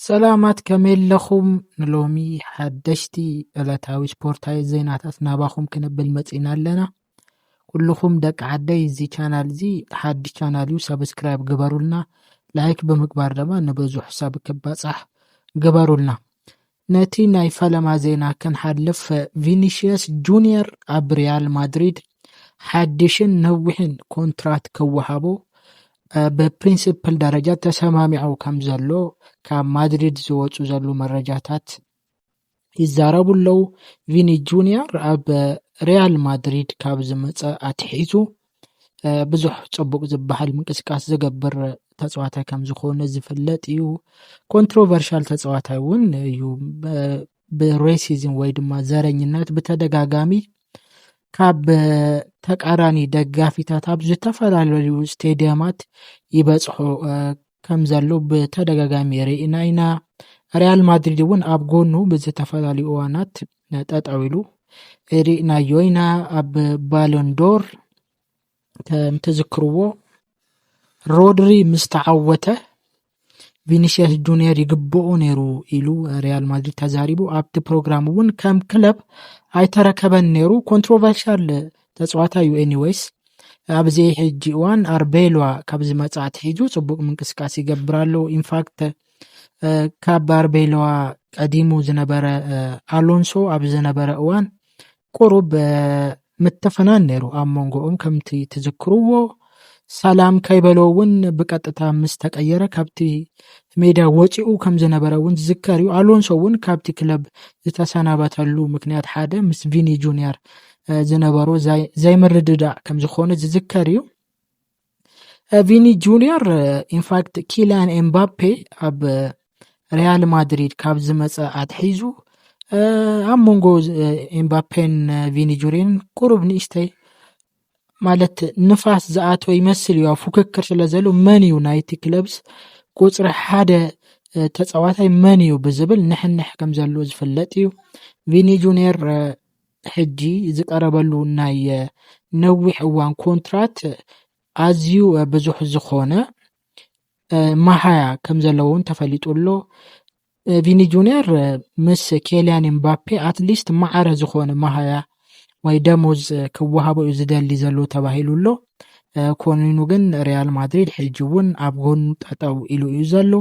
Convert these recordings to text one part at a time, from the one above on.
ሰላማት ከመለኹም ንሎሚ ሓደሽቲ ዕለታዊ ስፖርታዊ ዜናታት ናባኹም ክንብል መፂና ኣለና። ኩልኹም ደቂ ዓደይ እዚ ቻናል እዚ ሓድሽ ቻናል እዩ፣ ሰብስክራይብ ግበሩልና፣ ላይክ ብምግባር ድማ ንብዙሕ ሰብ ክበፃሕ ግበሩልና። ነቲ ናይ ፈለማ ዜና ክንሓልፍ ቪኒሽየስ ጁኒየር ኣብ ሪያል ማድሪድ ሓድሽን ነዊሕን ኮንትራት ክወሃቦ በፕሪንሲፕል ደረጃ ተሰማሚዑ ከም ዘሎ ካብ ማድሪድ ዝወፁ ዘሎ መረጃታት ይዛረቡ ኣለው። ቪኒ ጁኒየር ኣብ ሪያል ማድሪድ ካብ ዝመፀ ኣትሒዙ ብዙሕ ፅቡቅ ዝበሃል ምንቅስቃስ ዝገብር ተፃዋታይ ከም ዝኾነ ዝፍለጥ እዩ። ኮንትሮቨርሻል ተፃዋታይ እውን እዩ። ብሬሲዝም ወይ ድማ ዘረኝነት ብተደጋጋሚ ካብ ተቃራኒ ደጋፊታት ኣብ ዝተፈላለዩ ስቴድየማት ይበፅሑ ከም ዘሎ ብተደጋጋሚ ርኢና ኢና። ሪያል ማድሪድ እውን ኣብ ጎኑ ብዝተፈላለዩ እዋናት ጠጠው ኢሉ ርኢናዮ ኢና። ኣብ ባሎንዶር ከም ትዝክርዎ ሮድሪ ምስተዓወተ ቪኒሽየስ ጁኒየር ይግብኦ ነይሩ ኢሉ ሪያል ማድሪድ ተዛሪቡ ኣብቲ ፕሮግራም እውን ከም ክለብ ኣይተረከበን ነይሩ። ኮንትሮቨርሻል ተፃዋታይ እዩ። ኤኒዌይስ ኣብዚ ሕጂ እዋን ኣርቤልዋ ካብ ዝመፅእ ኣትሒዙ ፅቡቅ ምንቅስቃስ ይገብር ኣሎ። ኢንፋክት ካብ ኣርቤልዋ ቀዲሙ ዝነበረ ኣሎንሶ ኣብ ዝነበረ እዋን ቁሩብ ምትፍናን ነይሩ ኣብ መንጎኦም ከምቲ ትዝክርዎ። ሰላም ከይበሎ እውን ብቀጥታ ምስ ተቀየረ ካብቲ ሜዳ ወፂኡ ከም ዝነበረ እውን ዝዝከር እዩ። ኣሎንሶ እውን ካብቲ ክለብ ዝተሰናበተሉ ምክንያት ሓደ ምስ ቪኒ ጁኒየር ዝነበሮ ዘይምርድዳእ ከም ዝኾነ ዝዝከር እዩ። ቪኒ ጁኒየር ኢንፋክት ኪሊያን ኤምባፔ ኣብ ሪያል ማድሪድ ካብ ዝመፀ ኣትሒዙ ኣብ መንጎ ኤምባፔን ቪኒ ጁኒየርን ቁሩብ ንእሽተይ ማለት ንፋስ ዝኣተወ ይመስል እዩ። ፉክክር ስለ ዘሎ መን እዩ ናይቲ ክለብስ ቁፅሪ ሓደ ተፃዋታይ መን እዩ ብዝብል ንሕንሕ ከም ዘሎ ዝፍለጥ እዩ። ቪኒ ጁኒየር ሕጂ ዝቀረበሉ ናይ ነዊሕ እዋን ኮንትራት ኣዝዩ ብዙሕ ዝኾነ ማሃያ ከም ዘለውን ተፈሊጡ ኣሎ። ቪኒ ጁኒየር ምስ ኬልያን ኤምባፔ ኣትሊስት ማዕረ ዝኾነ ማሃያ ወይ ደሞዝ ክወሃቦ እዩ ዝደሊ ዘሎ ተባሂሉ ኣሎ። ኮኑ ግን ሪያል ማድሪድ ሕጂ እውን ኣብ ጎኑ ጠጠው ኢሉ እዩ ዘሎ።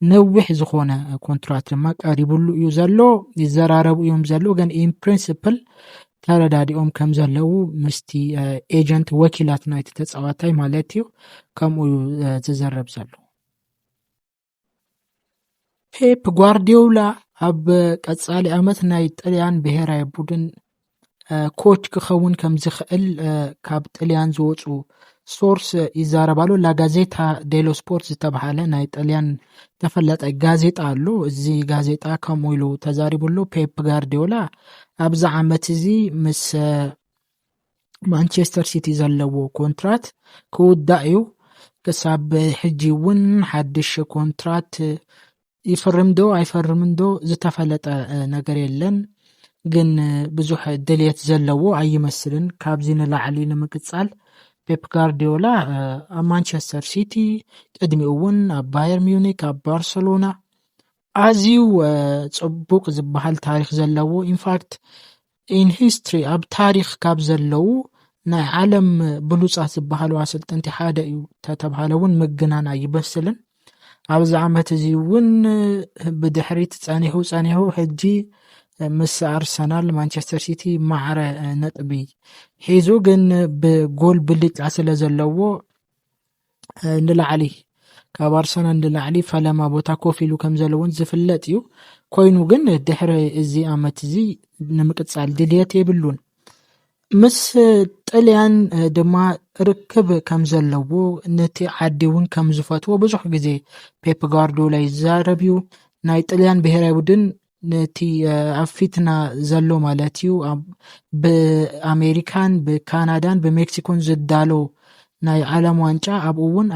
ነዊሕ ዝኾነ ኮንትራት ድማ ቀሪቡሉ እዩ ዘሎ። ይዘራረቡ እዮም ዘሎ ግን ኢን ፕሪንሲፕል ተረዳዲኦም ከም ዘለው ምስቲ ኤጀንት ወኪላት ናይቲ ተፃዋታይ ማለት እዩ ከምኡ ዝዘረብ ዘሎ። ፔፕ ጓርዲዮላ ኣብ ቀፃሊ ዓመት ናይ ጣልያን ብሄራዊ ቡድን ኮች ክኸውን ከም ዝኽእል ካብ ጣልያን ዝወፁ ሶርስ ይዛረባሉ። ላጋዜታ ዴሎ ስፖርት ዝተባሃለ ናይ ጣልያን ተፈለጠ ጋዜጣ ኣሎ። እዚ ጋዜጣ ከምኡ ኢሉ ተዛሪቡሉ ፔፕ ጓርዲዮላ ኣብዚ ዓመት እዚ ምስ ማንቸስተር ሲቲ ዘለዎ ኮንትራት ክውዳእ እዩ። ክሳብ ሕጂ እውን ሓድሽ ኮንትራት ይፈርምዶ ኣይፈርምዶ ዝተፈለጠ ነገር የለን። ግን ብዙሕ ድልየት ዘለዎ ኣይመስልን ካብዚ ንላዕሊ ንምቅፃል። ፔፕ ጓርዲዮላ ኣብ ማንቸስተር ሲቲ ቅድሚኡ እውን ኣብ ባየር ሚዩኒክ ኣብ ባርሰሎና ኣዝዩ ፅቡቅ ዝበሃል ታሪክ ዘለዎ ኢንፋክት ኢን ሂስትሪ ኣብ ታሪክ ካብ ዘለው ናይ ዓለም ብሉፃት ዝበሃሉ ኣሰልጠንቲ ሓደ እዩ ተተባሃለ እውን ምግናን ኣይመስልን። ኣብዚ ዓመት እዚ እውን ብድሕሪት ፀኒሑ ሕጂ ምስ ኣርሰናል ማንቸስተር ሲቲ ማዕረ ነጥቢ ሒዙ ግን ብጎል ብልጫ ስለ ዘለዎ ንላዕሊ ካብ ኣርሰናል ንላዕሊ ፈለማ ቦታ ኮፍ ኢሉ ከም ዘለውን ዝፍለጥ እዩ። ኮይኑ ግን ድሕሪ እዚ ዓመት እዚ ንምቅፃል ድልየት የብሉን። ምስ ጣልያን ድማ ርክብ ከም ዘለዎ ነቲ ዓዲ እውን ከም ዝፈትዎ ብዙሕ ግዜ ፔፕ ጓርዲዮላ ይዛረብ እዩ። ናይ ጣልያን ብሄራዊ ቡድን ነቲ ኣብ ፊትና ዘሎ ማለት እዩ ብኣሜሪካን ብካናዳን ብሜክሲኮን ዝዳሎ ናይ ዓለም ዋንጫ ኣብኡ እውን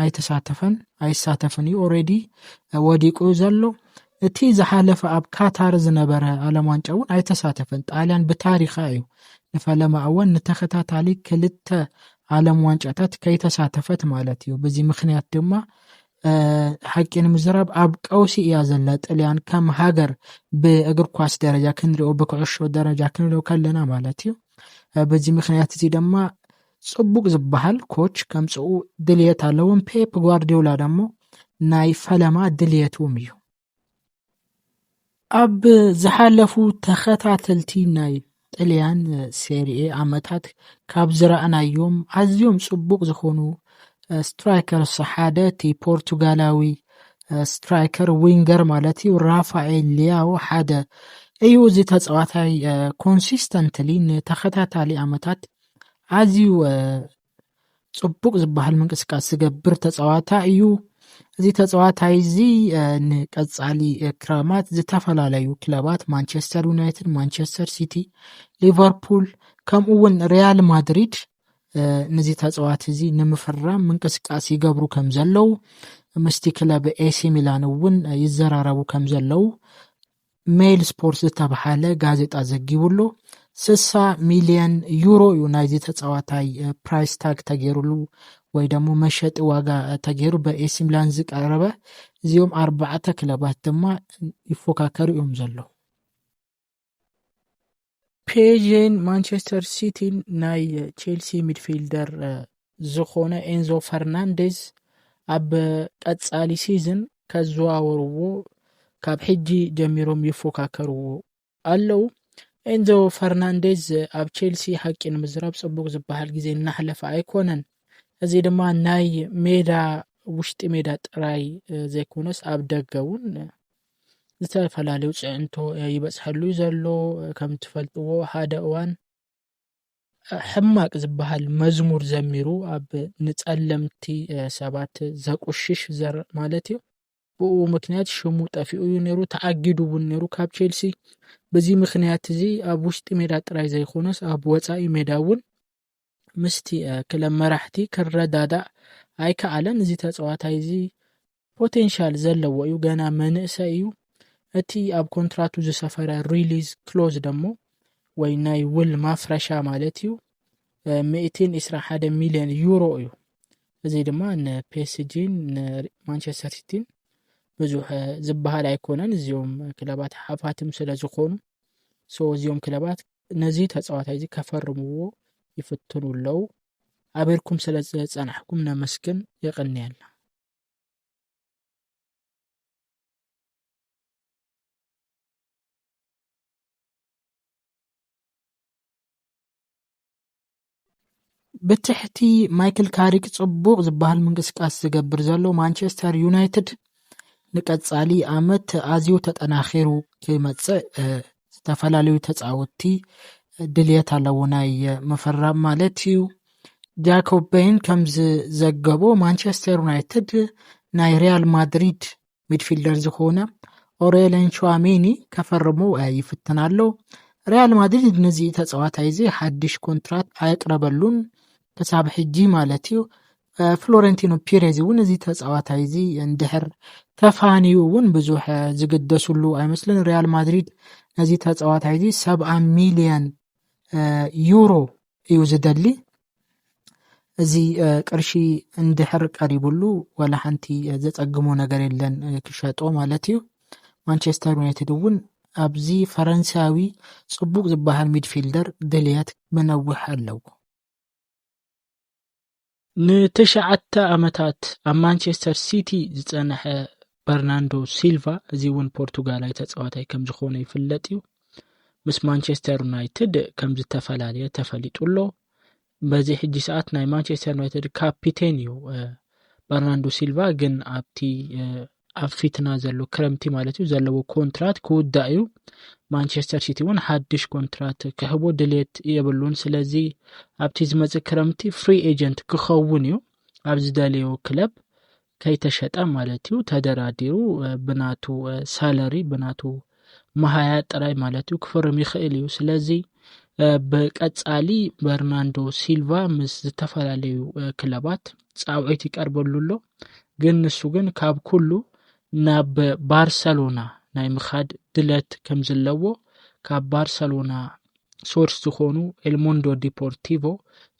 ኣይሳተፈን እዩ። ኦልሬዲ ወዲቁ ዘሎ። እቲ ዝሓለፈ ኣብ ካታር ዝነበረ ዓለም ዋንጫ እውን ኣይተሳተፈን። ጣልያን ብታሪኻ እዩ ንፈለማ እወን ንተኸታታሊ 2 ዓለም ዋንጫታት ከይተሳተፈት ማለት እዩ። በዚ ምክንያት ድማ ሓቂ ንምዝራብ ኣብ ቀውሲ እያ ዘላ ጣልያን ከም ሃገር ብእግር ኳስ ደረጃ ክንሪኦ ብኩዕሾ ደረጃ ክንሪኦ ከለና ማለት እዩ። በዚ ምክንያት እዚ ድማ ጽቡቅ ዝበሃል ኮች ከምጽኡ ድልየት ኣለዎም። ፔፕ ጓርዲዮላ ደሞ ናይ ፈለማ ድልየትዎም እዩ። ኣብ ዝሓለፉ ተኸታተልቲ ናይ ጣልያን ሴሪኤ ዓመታት ካብ ዝረኣናዮም ኣዝዮም ጽቡቅ ዝኾኑ ስትራይከርስ ሓደ እቲ ፖርቱጋላዊ ስትራይከር ዊንገር ማለት እዩ ራፋኤል ሊያው ሓደ እዩ። እዚ ተጻዋታይ ኮንሲስተንትሊ ንተኸታታሊ ዓመታት ኣዝዩ ጽቡቅ ዝበሃል ምንቅስቃስ ዝገብር ተጻዋታ እዩ። እዚ ተጻዋታይ እዚ ንቀጻሊ ክረማት ዝተፈላለዩ ክለባት ማንቸስተር ዩናይትድ፣ ማንቸስተር ሲቲ፣ ሊቨርፑል ከምኡ እውን ሪያል ማድሪድ ነዚ ተጻዋት እዚ ንምፍራም ምንቅስቃስ ይገብሩ ከም ዘለው ምስቲ ክለብ ኤሲ ሚላን እውን ይዘራረቡ ከም ዘለው ሜል ስፖርት ዝተባሃለ ጋዜጣ ዘጊቡሉ 60 ሚልዮን ዩሮ እዩ ናይዚ ተጻዋታይ ፕራይስ ታግ ተገይሩሉ ወይ ደሞ መሸጢ ዋጋ ተገይሩ በኤሲ ሚላን ዝቀረበ። እዚኦም 4 ክለባት ድማ ይፎካከሩ እዮም ዘለው። ፔዥን ማንቸስተር ሲቲን ናይ ቼልሲ ሚድፊልደር ዝኾነ ኤንዞ ፈርናንዴዝ ኣብ ቀጻሊ ሲዝን ከዘዋወርዎ ካብ ሕጂ ጀሚሮም ይፎካከርዎ ኣለው። ኤንዞ ፈርናንዴዝ ኣብ ቼልሲ ሓቂ ንምዝራብ ጽቡቅ ዝበሃል ግዜ እናሕለፈ ኣይኮነን። እዚ ድማ ናይ ሜዳ ውሽጢ ሜዳ ጥራይ ዘይኮነስ ኣብ ደገ እውን ዝተፈላለዩ ጽዕንቶ ይበጽሐሉ ዘሎ። ከም ትፈልጥዎ ሓደ እዋን ሕማቅ ዝበሃል መዝሙር ዘሚሩ ኣብ ንጸለምቲ ሰባት ዘቁሽሽ ዘር ማለት እዩ። ብኡ ምክንያት ሽሙ ጠፊኡ ነይሩ፣ ተኣጊዱ እውን ነይሩ ካብ ቼልሲ። በዚ ምክንያት እዚ ኣብ ውሽጢ ሜዳ ጥራይ ዘይኮነስ ኣብ ወጻኢ ሜዳ እውን ምስቲ ክለብ መራሕቲ ክረዳዳእ ኣይከኣለን። እዚ ተጻዋታይ እዚ ፖቴንሻል ዘለዎ እዩ፣ ገና መንእሰይ እዩ። እቲ ኣብ ኮንትራቱ ዝሰፈረ ሪሊዝ ክሎዝ ደሞ ወይ ናይ ውል ማፍረሻ ማለት እዩ 121 ሚልዮን ዩሮ እዩ። እዚ ድማ ንፒኤስጂን ንማንቸስተር ሲቲን ብዙሕ ዝበሃል ኣይኮነን። እዚኦም ክለባት ሓፋትም ስለ ዝኾኑ እዚኦም ክለባት ነዚ ተጻዋታይ እዚ ከፈርምዎ ይፍትኑ ኣለው። ኣበርኩም ስለ ዝጸናሕኩም ነመስግን ይቕንየና። ብትሕቲ ማይክል ካሪክ ጽቡቅ ዝበሃል ምንቅስቃስ ዝገብር ዘሎ ማንቸስተር ዩናይትድ ንቀጻሊ ዓመት ኣዝዩ ተጠናኺሩ ክመጽእ ዝተፈላለዩ ተጻወትቲ ድልየት ኣለዎ ናይ ምፍራም ማለት እዩ። ጃኮብ ቤን ከም ዘገቦ ማንቸስተር ዩናይትድ ናይ ሪያል ማድሪድ ሚድፊልደር ዝኾነ ኦሬሊያን ቹዋሜኒ ከፈርሙ ይፍትን ኣሎ። ሪያል ማድሪድ ነዚ ተጻዋታይ እዚ ሓድሽ ኮንትራት ኣየቅረበሉን ክሳብ ሕጂ ማለት እዩ። ፍሎረንቲኖ ፒሬዝ እውን እዚ ተጻዋታይ እዚ እንድሕር ተፋንዩ እውን ብዙሕ ዝግደሱሉ ኣይመስልን። ሪያል ማድሪድ ነዚ ተጻዋታይ እዚ 70 ሚልዮን ዩሮ እዩ ዝደሊ። እዚ ቅርሺ እንድሕር ቀሪቡሉ ወላ ሓንቲ ዘጸግሞ ነገር የለን ክሸጦ ማለት እዩ። ማንቸስተር ዩናይትድ እውን ኣብዚ ፈረንሳዊ ጽቡቅ ዝበሃል ሚድፊልደር ድልየት መነውሕ ኣለዎ። ንትሽዓተ ዓመታት ኣብ ማንቸስተር ሲቲ ዝጸንሐ በርናንዶ ሲልቫ እዚ እውን ፖርቱጋላዊ ተጻዋታይ ከም ዝኾነ ይፍለጥ እዩ። ምስ ማንቸስተር ዩናይትድ ከም ዝተፈላለየ ተፈሊጡሎ። በዚ ሕጂ ሰዓት ናይ ማንቸስተር ዩናይትድ ካፒቴን እዩ በርናንዶ ሲልቫ። ግን ኣብ ፊትና ዘሎ ክረምቲ ማለት እዩ ዘለዎ ኮንትራት ክውዳእ እዩ። ማንቸስተር ሲቲ እውን ሓድሽ ኮንትራት ክህቦ ድልየት የብሉን። ስለዚ ኣብቲ ዝመጽእ ክረምቲ ፍሪ ኤጀንት ክኸውን እዩ። ኣብ ዝደልዮ ክለብ ከይተሸጠ ማለት እዩ ተደራዲሩ ብናቱ ሳለሪ ብናቱ መሃያ ጥራይ ማለት እዩ ክፈርም ይኽእል እዩ። ስለዚ ብቀጻሊ በርናንዶ ሲልቫ ምስ ዝተፈላለዩ ክለባት ጻውዒት ይቀርበሉ ኣሎ። ግን ንሱ ግን ካብ ኩሉ ናብ ባርሰሎና ናይ ምኻድ ድለት ከም ዘለዎ ካብ ባርሰሎና ሶርስ ዝኾኑ ኤልሞንዶ ዲፖርቲቮ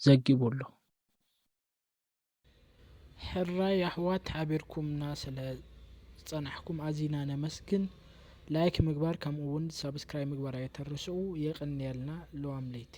ዘጊቡ ኣሎ። ሕራይ ኣሕዋት ሓቢርኩምና ስለ ጸናሕኩም ኣዚና ነመስግን ላይክ ምግባር ከምኡውን ሰብስክራይብ ምግባር ኣይተርስኡ የቕንየልና ልዋም ለይቲ